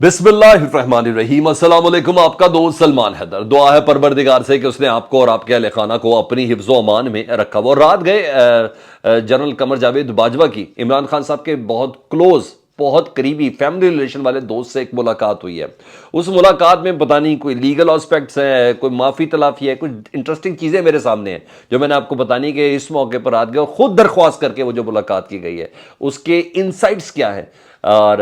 बिस्मिल्लाहिर्रहमानिर्रहीम। अस्सलाम वालेकुम। आपका दोस्त सलमान हैदर। दुआ है परवरदिगार से कि उसने आपको और आपके अहले खाना को अपनी हिफ्ज़ो अमान में रखा। वो रात गए जनरल कमर जावेद बाजवा की इमरान खान साहब के बहुत क्लोज, बहुत करीबी फैमिली रिलेशन वाले दोस्त से एक मुलाकात हुई है। उस मुलाकात में पता नहीं कोई लीगल एस्पेक्ट्स हैं, कोई माफ़ी तलाफ़ी है, कुछ इंटरेस्टिंग चीज़ें मेरे सामने हैं जो मैंने आपको बतानी कि इस मौके पर रात गए खुद दरख्वास्त करके वो जो मुलाकात की गई है उसके इनसाइट्स क्या है और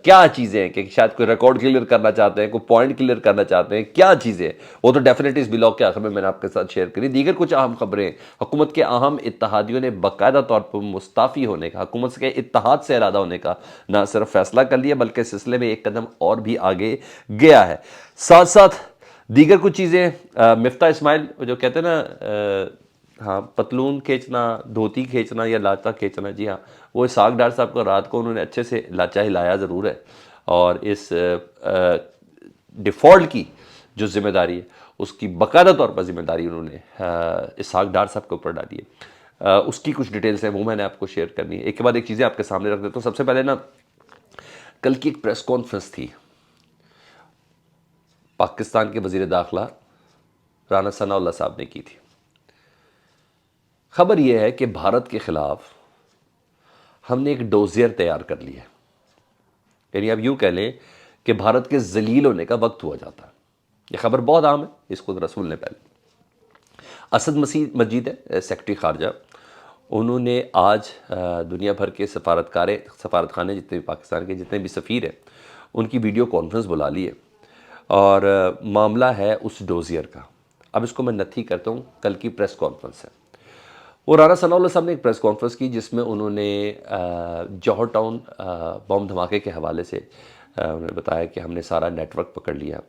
क्या चीज़ें हैं कि शायद कोई रिकॉर्ड क्लियर करना चाहते हैं, कोई पॉइंट क्लियर करना चाहते हैं, क्या चीज़ें वो तो डेफिनेटली इस ब्लॉग के आखिर में मैंने आपके साथ शेयर करी। दीगर कुछ अहम खबरें, हुकूमत के अहम इत्तेहादियों ने बाकायदा तौर पर मुस्ताफ़ी होने का, हुकूमत के इत्तेहाद से इरादा होने का ना सिर्फ फैसला कर लिया बल्कि इस सिलसिले में एक कदम और भी आगे गया है। साथ साथ दीगर कुछ चीज़ें, मिफ्ता इस्माइल जो कहते हैं ना, हाँ, पतलून खींचना, धोती खींचना या लाचा खींचना, जी हाँ, वो इसहाक डार साहब को रात को उन्होंने अच्छे से लाचा हिलाया ज़रूर है और इस डिफ़ॉल्ट की जो जिम्मेदारी है उसकी बाकायदा तौर पर जिम्मेदारी उन्होंने इसहाक डार साहब के ऊपर डाली है। उसकी कुछ डिटेल्स हैं वो मैंने आपको शेयर करनी है। एक के बाद एक चीज़ें आपके सामने रख देता हूँ। सबसे पहले ना, कल की एक प्रेस कॉन्फ्रेंस थी, पाकिस्तान के वज़ीर दाखिला राना सनाउल्लाह साहब ने की थी। खबर यह है कि भारत के ख़िलाफ़ हमने एक डोजियर तैयार कर लिया है। यानी आप यूँ कह लें कि भारत के जलील होने का वक्त हुआ जाता है। ये खबर बहुत आम है, इसको ज़रा सुन लें पहले। असद मजीद है सेक्रेटरी खारजा, उन्होंने आज दुनिया भर के सफारतखाने जितने भी पाकिस्तान के जितने भी सफ़ीर हैं उनकी वीडियो कॉन्फ्रेंस बुला ली है और मामला है उस डोजियर का। अब इसको मैं नथी करता हूँ, कल की प्रेस कॉन्फ्रेंस है। वो राना सनाउल्लाह साहब ने एक प्रेस कॉन्फ्रेंस की जिसमें उन्होंने जौहर टाउन बम धमाके के हवाले से उन्होंने बताया कि हमने सारा नेटवर्क पकड़ लिया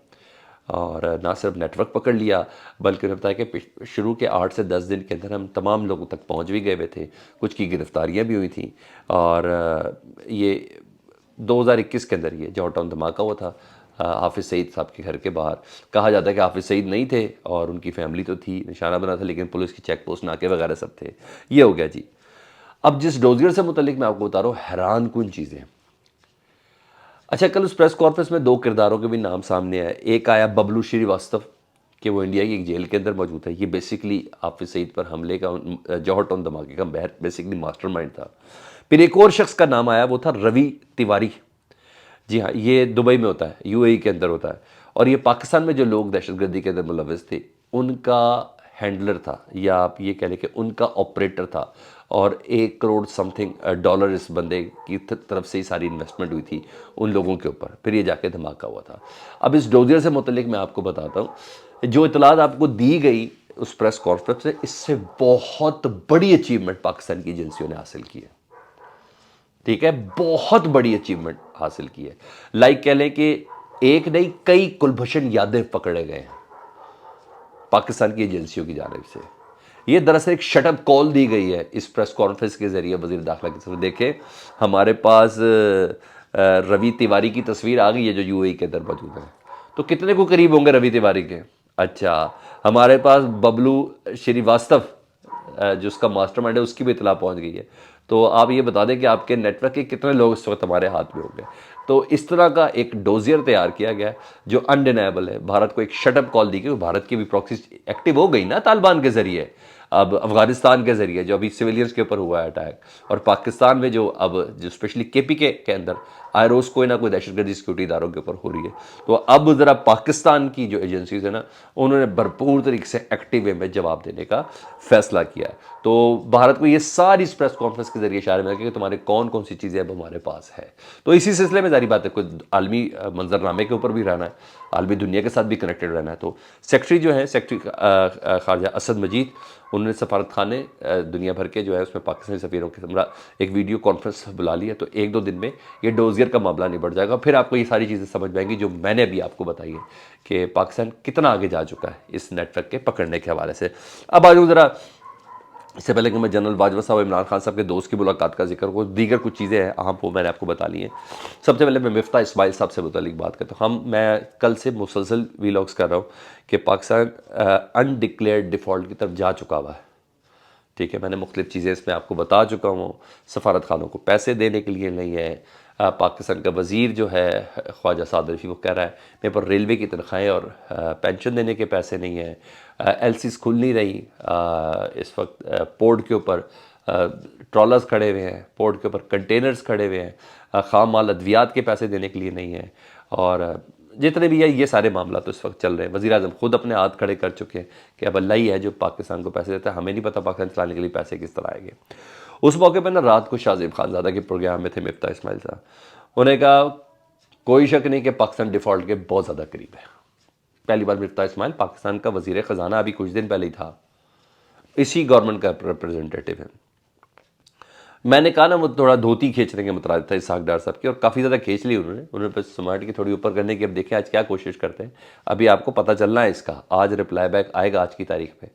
और ना सिर्फ नेटवर्क पकड़ लिया बल्कि उन्होंने बताया कि शुरू के 8 से 10 दिन के अंदर हम तमाम लोगों तक पहुंच भी गए हुए थे, कुछ की गिरफ्तारियां भी हुई थी और ये 2021 के अंदर ये जौहर टाउन धमाका हुआ था हाफिज़ सईद साहब के घर के बाहर। कहा जाता है कि हाफिज़ सईद नहीं थे और उनकी फैमिली तो थी, निशाना बना था, लेकिन पुलिस की चेक पोस्ट नाके वगैरह सब थे। ये हो गया जी। अब जिस डोजियर से मुतल्लिक मैं आपको बता रहा हूँ, हैरान कुन चीज़ें। अच्छा, कल उस प्रेस कॉन्फ्रेंस में 2 किरदारों के भी नाम सामने आए। एक आया बबलू श्रीवास्तव कि वो इंडिया की एक जेल के अंदर मौजूद है। ये बेसिकली हाफिज़ सईद पर हमले का, जौहर टाउन धमाके का बेसिकली मास्टरमाइंड था। फिर एक और शख्स का नाम आया, वो था रवि तिवारी। जी हाँ, ये दुबई में होता है, यूएई के अंदर होता है और ये पाकिस्तान में जो लोग दहशतगर्दी के अंदर मुलविस थे उनका हैंडलर था या आप ये कह लें कि उनका ऑपरेटर था और 1 करोड़ समथिंग डॉलर इस बंदे की तरफ से ही सारी इन्वेस्टमेंट हुई थी उन लोगों के ऊपर। फिर ये जाके धमाका हुआ था। अब इस डोजियर से मुतल्लिक मैं आपको बताता हूँ, जो इतलात आपको दी गई उस प्रेस कॉन्फ्रेंस से, इससे बहुत बड़ी अचीवमेंट पाकिस्तान की एजेंसियों ने हासिल की है। ठीक है, बहुत बड़ी अचीवमेंट हासिल की है। लाइक कह लें कि एक नहीं कई कुलभूषण यादव पकड़े गए हैं पाकिस्तान की एजेंसियों की जानिब से। ये दरअसल एक शटअप कॉल दी गई है इस प्रेस कॉन्फ्रेंस के जरिए वजीर दाखिला की तरफ। देखें, हमारे पास रवि तिवारी की तस्वीर आ गई है जो यूएई के अंदर मौजूद है। तो कितने को करीब होंगे रवि तिवारी के? अच्छा, हमारे पास बबलू श्रीवास्तव जो उसका मास्टरमाइंड है उसकी भी इतला पहुंच गई है। तो आप ये बता दें कि आपके नेटवर्क के कितने लोग इस वक्त हमारे हाथ में होंगे। तो इस तरह का एक डोजियर तैयार किया गया है जो अनडिनाइबल है। भारत को एक शटअप कॉल दी गई। भारत की भी प्रॉक्सी एक्टिव हो गई ना तालिबान के जरिए, अब अफगानिस्तान के जरिए जो अभी सिविलियंस के ऊपर हुआ है अटैक, और पाकिस्तान में जो अब जो स्पेशली केपीके के अंदर आए रोज़ कोई ना कोई दहशतगर्दी सिक्योरिटी इदारों के ऊपर हो रही है। तो अब ज़रा पाकिस्तान की जो एजेंसीज है ना, उन्होंने भरपूर तरीके से एक्टिव वे में जवाब देने का फैसला किया है। तो भारत को ये सारी प्रेस कॉन्फ्रेंस के जरिए इशारे मिला कि तुम्हारे कौन कौन सी चीज़ें अब हमारे पास है। तो इसी सिलसिले में जारी बात है, कोई आलमी मंजरनामे के ऊपर भी रहना है, आलमी दुनिया के साथ भी कनेक्टेड रहना है। तो सेक्रेटरी जो है, सेक्रेटरी खारजा असद मजीद, उन्होंने सफारत खाने दुनिया भर के जो है उसमें पाकिस्तानी सफ़ीरों के हमरा एक वीडियो कॉन्फ्रेंस बुला लिया। तो 1-2 दिन में ये डोजियर का मामला निबट जाएगा। फिर आपको ये सारी चीज़ें समझ में आएंगी जो मैंने अभी आपको बताई है कि पाकिस्तान कितना आगे जा चुका है इस नेटवर्क के पकड़ने के हवाले से। अब आ जाऊँ ज़रा, इससे पहले कि मैं जनरल बाजवा साहब इमरान खान साहब के दोस्त की मुलाकात का जिक्र को, दीगर कुछ चीज़ें हैं अहम वो मैंने आपको बता ली हैं। सबसे पहले मैं मिफ्ता इस्माइल साहब से मुतालिक बात करता हूँ। मैं कल से मुसलसल वीलॉग्स कर रहा हूँ कि पाकिस्तान अनडिक्लेयर्ड डिफ़ॉल्ट की तरफ जा चुका हुआ है। ठीक है, मैंने मुख्तलिफ चीज़ें इसमें आपको बता चुका हूँ। सफारत खानों को पैसे देने के लिए नहीं है, पाकिस्तान का वज़ीर जो है ख्वाजा साद रफ़ी, वो कह रहा है मेरे पर रेलवे की तनख्वाहें और पेंशन देने के पैसे नहीं हैं। एलसीज खुल नहीं रही। इस वक्त पोर्ट के ऊपर ट्रॉलर्स खड़े हुए हैं, पोर्ट के ऊपर कंटेनर्स खड़े हुए हैं, ख़ाम माल अद्वियात के पैसे देने के लिए नहीं हैं। और जितने भी है ये सारे मामला तो इस वक्त चल रहे हैं। वज़ीर आज़म खुद अपने हाथ खड़े कर चुके हैं कि अब अल्लाह ही है जो पाकिस्तान को पैसे देता है, हमें नहीं पता पाकिस्तान चलाने के लिए पैसे किस तरह आएंगे। उस मौके पर ना रात को शाहज़ेब खानज़ादा के प्रोग्राम में थे मिफ्ता इस्माइल साहब। उन्होंने कहा कोई शक नहीं कि पाकिस्तान डिफ़ॉल्ट के बहुत ज़्यादा करीब है। पहली बार मिफ्ता इस्माइल पाकिस्तान का वज़ीर ख़जाना अभी कुछ दिन पहले ही था, इसी गवर्नमेंट का रिप्रेजेंटेटिव है। मैंने कहा ना वो थोड़ा धोती खींचने के मुताबिक था इसहाक डार साहब की, और काफ़ी ज़्यादा खींच ली उन्होंने बस समाट की थोड़ी ऊपर करने की। अब देखें आज क्या कोशिश करते हैं, अभी आपको पता चलना है इसका। आज रिप्लाई बैक आएगा आज की तारीख पे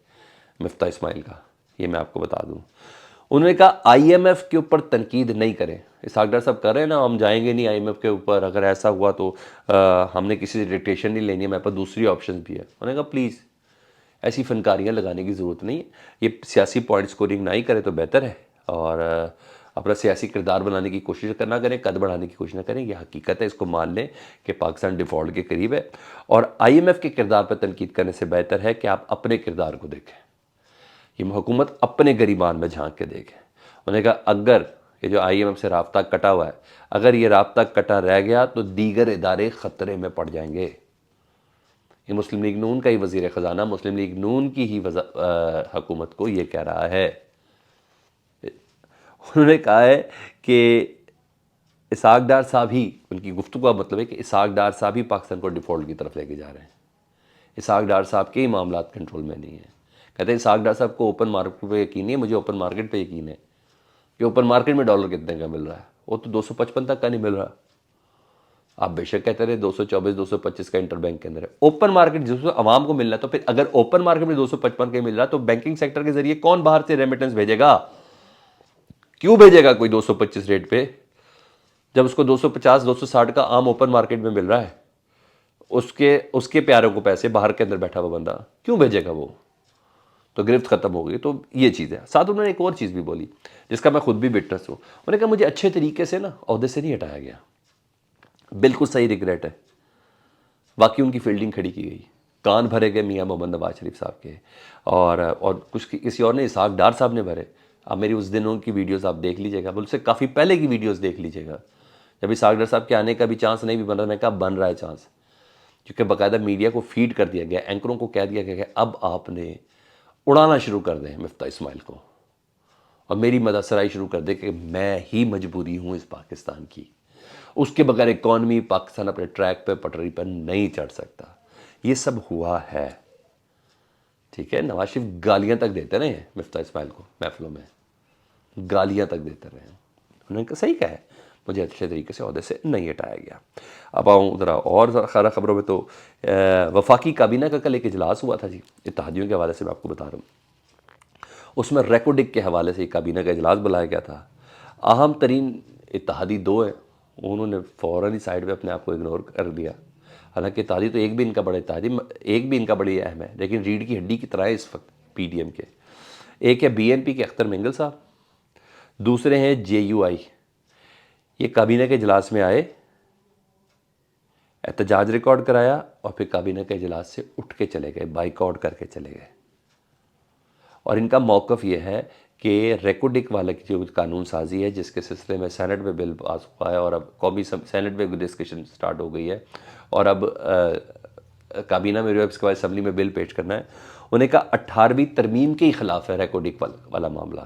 मिफ्ता इस्माइल का, ये मैं आपको बता दूँ। उन्होंने कहा IMF के ऊपर तनकीद नहीं करें। इसहाक डार साहब कर रहे हैं ना, हम जाएंगे नहीं IMF के ऊपर, अगर ऐसा हुआ तो हमने किसी से डिक्टेशन नहीं लेनी है, मेरे पास दूसरी ऑप्शन भी है। उन्होंने कहा प्लीज़ ऐसी फनकारियाँ लगाने की ज़रूरत नहीं है, ये सियासी पॉइंट स्कोरिंग ना ही करे तो बेहतर है, और अपना सियासी किरदार बनाने की कोशिश करना करें, कद बढ़ाने की कोशिश ना करें। ये हकीकत है, इसको मान लें कि पाकिस्तान डिफ़ॉल्ट के करीब है, और IMF के किरदार पर तनकीद करने से बेहतर है कि आप अपने किरदार को देखें, ये हुकूमत अपने गरिबान में झांक के देखें। उन्होंने कहा अगर ये जो IMF से राब्ता कटा हुआ है, अगर ये राब्ता कटा रह गया तो दीगर इदारे ख़तरे में पड़ जाएंगे। ये मुस्लिम लीग नून का ही वज़ीर ख़जाना मुस्लिम लीग नून की ही हुकूमत को ये कह रहा है। उन्होंने कहा है कि इसहाक डार साहब ही, उनकी गुफ्तगू का मतलब है कि इसहाक डार साहब ही पाकिस्तान को डिफ़ॉल्ट की तरफ लेके जा रहे हैं। इसहाक डार साहब के ही मामला कंट्रोल में नहीं है। कहते हैं इसहाक डार साहब को ओपन मार्केट पे यकीन नहीं है, मुझे ओपन मार्केट पे यकीन है कि ओपन मार्केट में डॉलर कितने का मिल रहा है, वो तो 255 तक का नहीं मिल रहा। आप बेशक कहते रहे 224 225 का इंटर बैंक के अंदर है, ओपन मार्केट जिसमें आवाम को मिल रहा है। तो फिर अगर ओपन मार्केट में 255 का मिल रहा है तो बैंकिंग सेक्टर के जरिए कौन बाहर से रेमिटेंस भेजेगा? क्यों भेजेगा कोई 225 रेट पे, जब उसको 250 260 का आम ओपन मार्केट में मिल रहा है? उसके प्यारों को पैसे बाहर के अंदर बैठा हुआ बंदा क्यों भेजेगा? वो तो गिरफ्त खत्म हो गई। तो ये चीज़ है। साथ उन्होंने एक और चीज़ भी बोली जिसका मैं खुद भी विटनेस हूँ। उन्होंने कहा मुझे अच्छे तरीके से ना ओहदे से नहीं हटाया गया, बिल्कुल सही रिग्रेट है। बाकी उनकी फील्डिंग खड़ी की गई, कान भरे गए मियाँ मोहम्मद नवाज शरीफ साहब के, और कुछ किसी और ने, इसहाक डार साहब ने भरे। आप मेरी उस दिनों की वीडियोस आप देख लीजिएगा, उससे काफ़ी पहले की वीडियोस देख लीजिएगा, जब इसहाक डार साहब के आने का भी चांस नहीं भी बन रहा। मैं कहा बन रहा है चांस, क्योंकि बाकायदा मीडिया को फीड कर दिया गया, एंकरों को कह दिया गया कि अब आपने उड़ाना शुरू कर दें मिफ्ता इस्माइल को, और मेरी मददसराई शुरू कर दे कि मैं ही मजबूरी हूँ इस पाकिस्तान की, उसके बगैर इकॉनमी पाकिस्तान अपने ट्रैक पे पटरी पर नहीं चढ़ सकता। ये सब हुआ है, ठीक है। नवाज शरीफ गालियाँ तक देते रहे मिफ्ता इस्माइल को, महफिलों में गालियाँ तक देते रहे। उन्होंने कहा सही कहा है, मुझे अच्छे तरीके से ओहदे से नहीं हटाया गया। अब आऊँ ज़रा और खरा खबरों में, तो वफाकी काबीना का कल एक इजलास हुआ था जी, इत्तेहादियों के हवाले से मैं आपको बता रहा हूँ। उसमें रेकोडिक के हवाले से काबीना का इजलास बुलाया गया था। अहम तरीन इत्तेहादी दो हैं, उन्होंने फ़ौरन ही साइड पे अपने आप को इग्नोर कर दिया। हालांकि इत्तेहादी तो एक भी इनका बड़ी अहम है, लेकिन रीढ़ की हड्डी की तरह है इस वक्त PDM के। एक है BNP के अख्तर मिंगल साहब, दूसरे हैं JUI। ये काबीना के इजलास में आए, एहतजाज रिकॉर्ड कराया, और फिर काबीना के इजलास से उठ के चले गए, बाइकआउट करके चले गए। और इनका मौक़िफ़ ये है कि रेकोडिक वाला की जो कानून साजी है, जिसके सिलसिले में सेनेट में बिल पास हुआ है, और अब कौमी सेनेट में डिस्कशन स्टार्ट हो गई है, और अब काबीना में इसके बाद असम्बली में बिल पेश करना है। उन्हें कहा 18वीं तरमीम के ही ख़िलाफ़ है रेकोडिक वाला मामला।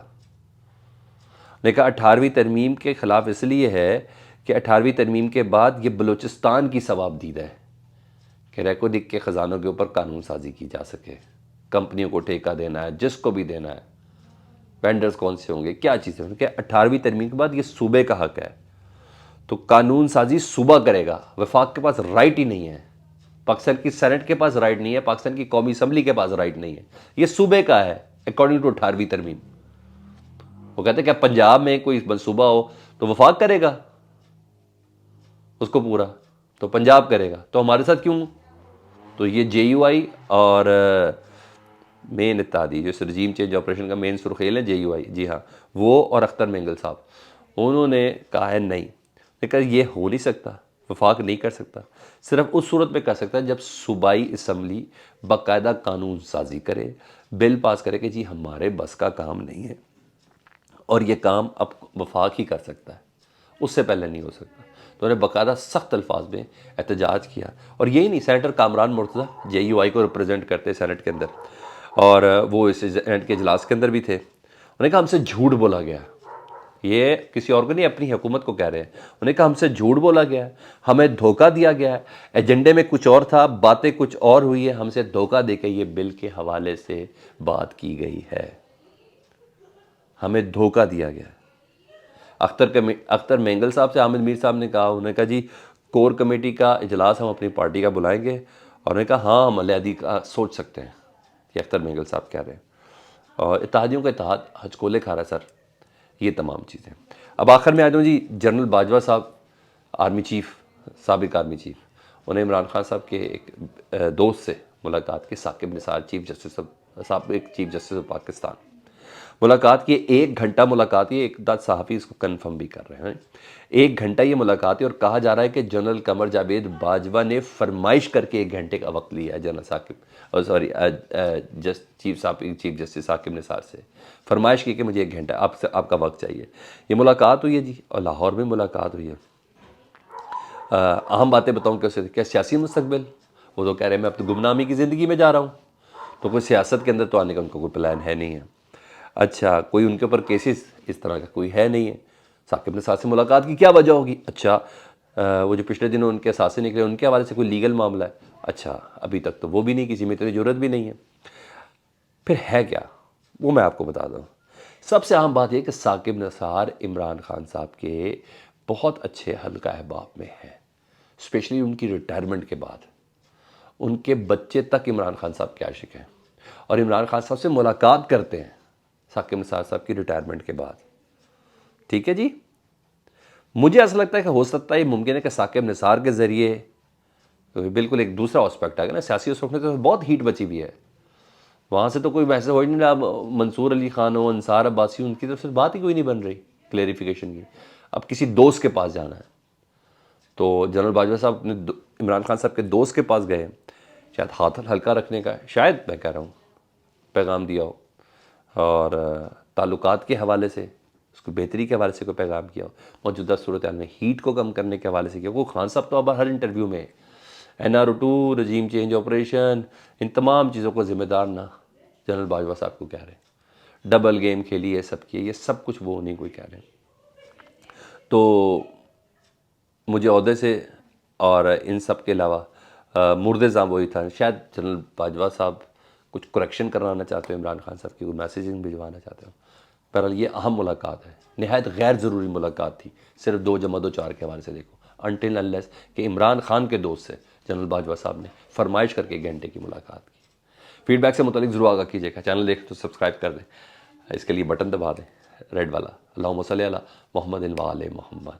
उन्हें कहा 18वीं तरमीम के ख़िलाफ़ इसलिए है कि 18वीं तरमीम के बाद ये बलूचिस्तान की सवाबदीद है कि रेकोडिक के ख़जानों के ऊपर कानून साजी की जा सके, कंपनियों को ठेका देना है, जिसको भी देना है, वेंडर्स कौन से होंगे, क्या चीज़ें होंगी। 18वीं तरमीम के बाद ये सूबे का हक है, तो कानून साजी सूबा करेगा। वफाक के पास राइट ही नहीं है, पाकिस्तान की सेनेट के पास राइट नहीं है, पाकिस्तान की कौमी असम्बली के पास राइट नहीं है, ये सूबे का है अकॉर्डिंग टू 18वीं तरमीम। वो कहते हैं क्या पंजाब में कोई मनसूबा हो तो वफाक करेगा उसको पूरा, तो पंजाब करेगा, तो हमारे साथ क्यों? तो ये JUI और मेन इत्तेहादी जो इस रजीम चेंज ऑपरेशन का मेन सुर्खेल है JUI, जी हाँ, वो और अख्तर मिंगल साहब, उन्होंने कहा है नहीं, लेकिन ये हो नहीं सकता, वफाक नहीं कर सकता। सिर्फ उस सूरत में कर सकता है जब सूबाई असम्बली बाकायदा कानून साजी करे, बिल पास करे कि जी हमारे बस का काम नहीं है और ये काम अब वफाक ही कर सकता है, उससे पहले नहीं हो सकता। तो उन्हें बाकायदा सख्त अल्फाज में एहतजाज किया। और यही नहीं, सेनेटर कामरान मुर्तज़ा JUI को रिप्रेजेंट करते सेनेट के अंदर, और वो इस सेनेट के इजलास के अंदर भी थे। उन्होंने कहा हमसे झूठ बोला गया, ये किसी और को नहीं, अपनी हुकूमत को कह रहे हैं। उन्होंने कहा हमसे झूठ बोला गया है, हमें धोखा दिया गया है, एजेंडे में कुछ और था, बातें कुछ और हुई है, हमसे धोखा देकर ये बिल के हवाले से बात की गई है, हमें धोखा दिया गया है। अख्तर मेंगल साहब से हामिद मीर साहब ने कहा, उन्होंने कहा जी कोर कमेटी का इजलास हम अपनी पार्टी का बुलाएंगे, और उन्होंने कहा हाँ हम अलहदी का सोच सकते हैं, ये अख्तर मेंगल साहब कह रहे हैं। और इत्तेहादियों का इत्तेहाद हजकोले खा रहा है सर, ये तमाम चीज़ें। अब आखिर में आ जाऊँ जी, जनरल बाजवा साहब आर्मी चीफ, साबिक आर्मी चीफ, उन्हें इमरान खान साहब के एक दोस्त से मुलाकात की, साकिब निसार चीफ जस्टिस साबिक चीफ जस्टिस ऑफ पाकिस्तान, मुलाकात की 1 घंटा मुलाकात की। एक दाद सहाफ़ी इसको कन्फर्म भी कर रहे हैं, 1 घंटा ये मुलाकात है। और कहा जा रहा है कि जनरल कमर जावेद बाजवा ने फरमाइश करके 1 घंटे का वक्त लिया है जनरल साकिब, और sorry chief justice Saqib Nisar से फरमाइश की कि मुझे 1 घंटा आपका वक्त चाहिए। ये मुलाकात हुई है जी, और लाहौर में मुलाकात हुई है। अहम बातें बताऊँ कैसे, क्या सियासी मुस्तकबिल, वो तो कह रहे हैं मैं अब तो गुमनामी की ज़िंदगी में जा रहा हूँ, तो कोई सियासत के अंदर तो आने का उनको कोई प्लान है नहीं है। अच्छा, कोई उनके ऊपर केसेस इस तरह का कोई है नहीं है। साकिब निसार से मुलाकात की क्या वजह होगी? अच्छा, वो जो पिछले दिनों उनके सासे निकले, उनके हवाले से कोई लीगल मामला है? अच्छा, अभी तक तो वो भी नहीं, किसी में इतनी ज़रूरत भी नहीं है। फिर है क्या, वो मैं आपको बता दूँ। सबसे अहम बात यह कि साकिब निसार इमरान खान साहब के बहुत अच्छे हल्का अहबाब में है, स्पेशली उनकी रिटायरमेंट के बाद। उनके बच्चे तक इमरान खान साहब के आशिक हैं, और इमरान खान साहब से मुलाकात करते हैं साकिब निसार साहब की रिटायरमेंट के बाद। ठीक है जी, मुझे ऐसा लगता है कि हो सकता है, ये मुमकिन है कि साकिब निसार के ज़रिए बिल्कुल एक दूसरा एस्पेक्ट आ गया ना, सियासी एस्पेक्ट में तो बहुत हीट बची हुई है। वहाँ से तो कोई वैसे हो ही नहीं रहा, मंसूर अली खान हो, अंसार अब्बासी, उनकी तरफ से बात ही कोई नहीं बन रही क्लेरिफिकेशन की। अब किसी दोस्त के पास जाना है, तो जनरल बाजवा साहब अपने इमरान खान साहब के दोस्त के पास गए, शायद हाथ हल्का रखने का, शायद मैं कह रहा हूँ, पैगाम दिया हो, और ताल्लुकात के हवाले से, उसको बेहतरी के हवाले से कोई पैगाम किया हो, मौजूदा सूरत हाल में हीट को कम करने के हवाले से किया। वो खान साहब तो अब हर इंटरव्यू में NR2, रजीम चेंज ऑपरेशन, इन तमाम चीज़ों को ज़िम्मेदार ना जनरल बाजवा साहब को कह रहे हैं। डबल गेम खेली है, सब किए, ये सब कुछ वो नहीं कोई कह रहे हैं। तो मुझे ओहदे से और इन सब के अलावा मुर्दे जाम वही था, शायद जनरल बाजवा साहब कुछ करेक्शन करवाना चाहते हो इमरान खान साहब की, कोई मैसेजिंग भिजवाना चाहते हो। बहरहाल ये अहम मुलाकात है, नहायत गैर ज़रूरी मुलाकात थी, सिर्फ 2 + 2 = 4 के हवाले से देखो, अनटिल अनलेस कि इमरान खान के दोस्त से जनरल बाजवा साहब ने फरमाइश करके 1 घंटे की मुलाकात की। फीडबैक से मुतालिक ज़रूर आगाह कीजिएगा, चैनल देखें तो सब्सक्राइब कर दें, इसके लिए बटन दबा दें रेड वाला। अल्लाहुम्मा सल्ली अला मुहम्मद व आले मुहम्मद।